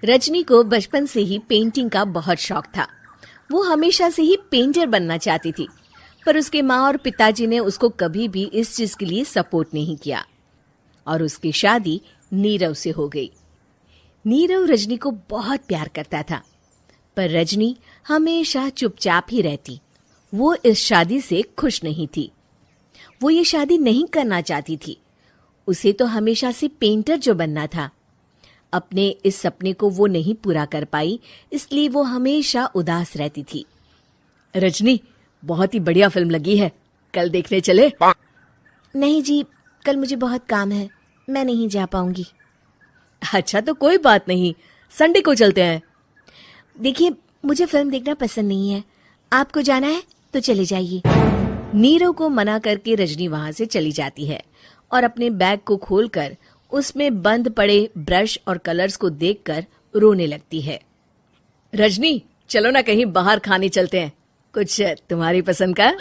रजनी को बचपन से ही पेंटिंग का बहुत शौक था। वो हमेशा से ही पेंटर बनना चाहती थी, पर उसके माँ और पिताजी ने उसको कभी भी इस चीज के लिए सपोर्ट नहीं किया और उसकी शादी नीरव से हो गई। नीरव रजनी को बहुत प्यार करता था, पर रजनी हमेशा चुपचाप ही रहती। वो इस शादी से खुश नहीं थी। वो ये शादी नहीं करना चाहती थी। उसे तो हमेशा से पेंटर जो बनना था। अपने इस सपने को वो नहीं पूरा कर पाई, इसलिए वो हमेशा उदास रहती थी। रजनी, बहुत ही बढ़िया फिल्म लगी है, कल देखने चले? नहीं जी, कल मुझे बहुत काम है, मैं नहीं जा पाऊंगी। अच्छा तो कोई बात नहीं, संडे को चलते हैं। देखिए, मुझे फिल्म देखना पसंद नहीं है। आपको जाना है तो चले जाइए। नीरव को मना करके रजनी वहां से चली जाती है और अपने बैग को खोलकर उसमें बंद पड़े ब्रश और कलर्स को देखकर रोने लगती है। रजनी, चलो ना कहीं बाहर खाने चलते हैं, कुछ तुम्हारी पसंद का।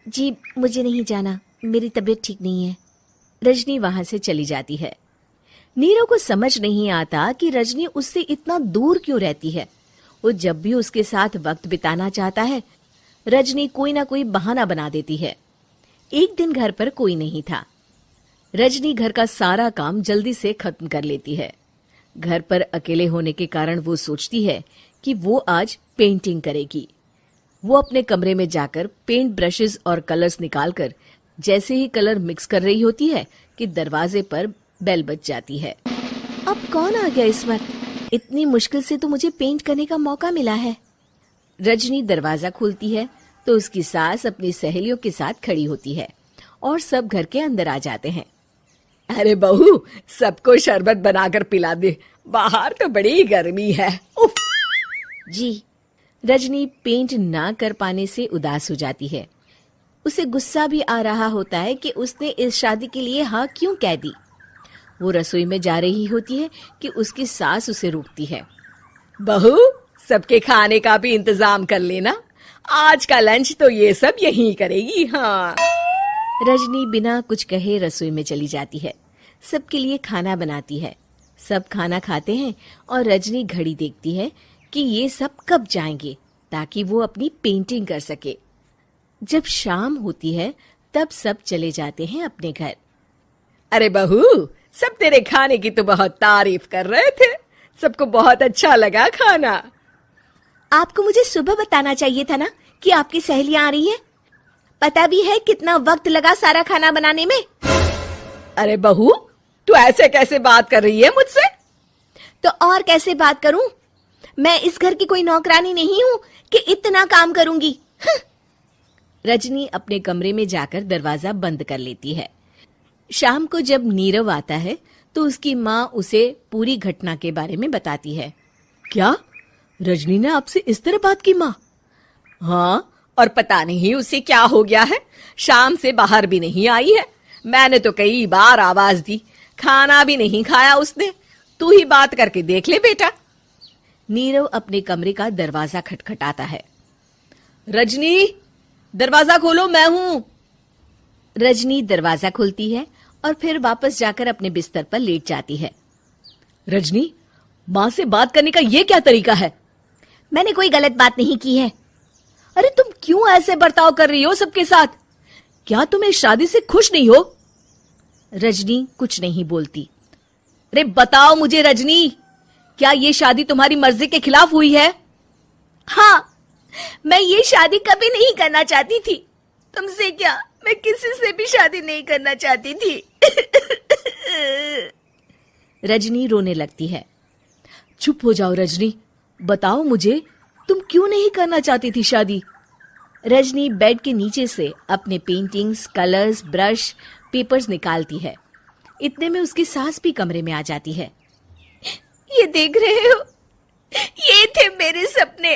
जी, मुझे नहीं जाना, मेरी तबीयत ठीक नहीं है। रजनी वहां से चली जाती है। नीरव को समझ नहीं आता कि रजनी उससे इतना दूर क्यों रहती है। वो जब भी उसके साथ वक्त बिताना चाहता है, रजनी कोई ना कोई बहाना बना देती है। एक दिन घर पर कोई नहीं था। रजनी घर का सारा काम जल्दी से खत्म कर लेती है। घर पर अकेले होने के कारण वो सोचती है कि वो आज पेंटिंग करेगी। वो अपने कमरे में जाकर पेंट ब्रशेस और कलर्स निकालकर जैसे ही कलर मिक्स कर रही होती है कि दरवाजे पर बेल बज जाती है। अब कौन आ गया इस वक्त? इतनी मुश्किल से तो मुझे पेंट करने का मौका मिला है। रजनी दरवाजा खोलती है तो उसकी सास अपनी सहेलियों के साथ खड़ी होती है और सब घर के अंदर आ जाते हैं। अरे बहू, सबको शरबत बनाकर पिला दे, बाहर तो बड़ी गर्मी है। उफ। जी। रजनी पेंट ना कर पाने से उदास हो जाती है। उसे गुस्सा भी आ रहा होता है कि उसने इस शादी के लिए हाँ क्यों कह दी। वो रसोई में जा रही होती है कि उसकी सास उसे रोकती है। बहू, सबके खाने का भी इंतजाम कर लेना, आज का लंच तो ये सब यहीं करेगी। हाँ। रजनी बिना कुछ कहे रसोई में चली जाती है। सबके लिए खाना बनाती है। सब खाना खाते हैं और रजनी घड़ी देखती है कि ये सब कब जाएंगे ताकि वो अपनी पेंटिंग कर सके। जब शाम होती है तब सब चले जाते हैं अपने घर। अरे बहू, सब तेरे खाने की तो बहुत तारीफ कर रहे थे, सबको बहुत अच्छा लगा खाना। आपको मुझे सुबह बताना चाहिए था ना कि आपकी सहेलियां आ रही हैं। पता भी है कितना वक्त लगा सारा खाना बनाने में। अरे बहू, तू ऐसे कैसे बात कर रही है मुझसे? तो और कैसे बात करूं? मैं इस घर की कोई नौकरानी नहीं हूं कि इतना काम करूंगी। रजनी अपने कमरे में जाकर दरवाजा बंद कर लेती है। शाम को जब नीरव आता है तो उसकी माँ उसे पूरी घटना के बारे में बताती है। क्या रजनी ने आपसे इस तरह बात की माँ? हाँ, और पता नहीं उसे क्या हो गया है, शाम से बाहर भी नहीं आई है। मैंने तो कई बार आवाज दी, खाना भी नहीं खाया उसने। तू ही बात करके देख ले बेटा। नीरव अपने कमरे का दरवाजा खटखटाता है। रजनी, दरवाजा खोलो, मैं हूं। रजनी दरवाजा खोलती है और फिर वापस जाकर अपने बिस्तर पर लेट जाती है। रजनी, माँ से बात करने का ये क्या तरीका है? मैंने कोई गलत बात नहीं की है। अरे तुम क्यों ऐसे बर्ताव कर रही हो सबके साथ? क्या तुम इस शादी से खुश नहीं हो? रजनी कुछ नहीं बोलती। अरे बताओ मुझे रजनी, क्या ये शादी तुम्हारी मर्जी के खिलाफ हुई है? हाँ, मैं ये शादी कभी नहीं करना चाहती थी। तुमसे क्या, मैं किसी से भी शादी नहीं करना चाहती थी। रजनी रोने लगती है। चुप हो जाओ रजनी, बताओ मुझे, तुम क्यों नहीं करना चाहती थी शादी? रजनी बेड के नीचे से अपने पेंटिंग्स, कलर्स, ब्रश, पेपर्स निकालती है। इतने में उसकी सास भी कमरे में आ जाती है। ये देख रहे हो, ये थे मेरे सपने।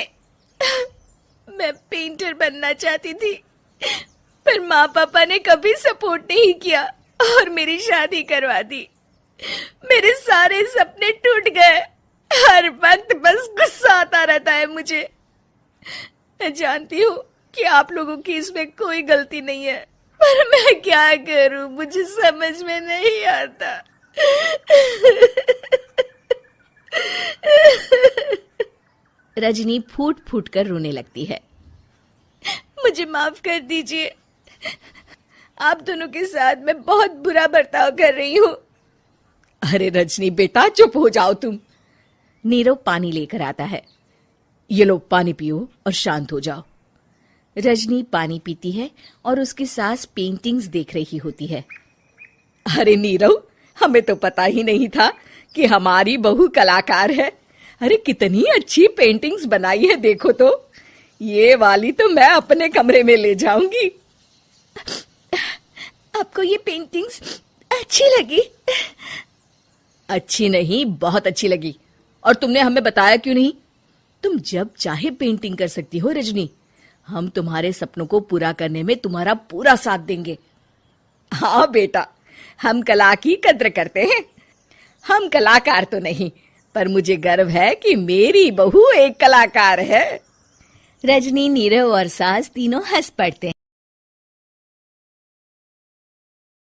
मैं पेंटर बनना चाहती थी, पर माँ पापा ने कभी सपोर्ट नहीं किया और मेरी शादी करवा दी। मेरे सारे सपने टूट गए। हर वक्त बस गुस्सा आता रहता है मुझे। मैं जानती हूँ कि आप लोगों की इसमें कोई गलती नहीं है, पर मैं क्या करूँ, मुझे समझ में नहीं आता। रजनी फूट फूट कर रोने लगती है। मुझे माफ कर दीजिए, आप दोनों के साथ मैं बहुत बुरा बर्ताव कर रही हूँ। अरे रजनी बेटा, चुप हो जाओ तुम। नीरव पानी लेकर आता है। ये लो पानी पियो और शांत हो जाओ। रजनी पानी पीती है और उसकी सास पेंटिंग्स देख रही होती है। अरे नीरव, हमें तो पता ही नहीं था कि हमारी बहू कलाकार है। अरे कितनी अच्छी पेंटिंग्स बनाई है, देखो तो। ये वाली तो मैं अपने कमरे में ले जाऊंगी। आपको ये पेंटिंग्स अच्छी लगी? अच्छी नहीं, बहुत अच्छी लगी। और तुमने हमें बताया क्यों नहीं? तुम जब चाहे पेंटिंग कर सकती हो रजनी। हम तुम्हारे सपनों को पूरा करने में तुम्हारा पूरा साथ देंगे। हाँ बेटा, हम कला की कद्र करते हैं। हम कलाकार तो नहीं, पर मुझे गर्व है कि मेरी बहू एक कलाकार है। रजनी, नीरव और सास तीनों हंस पड़ते हैं।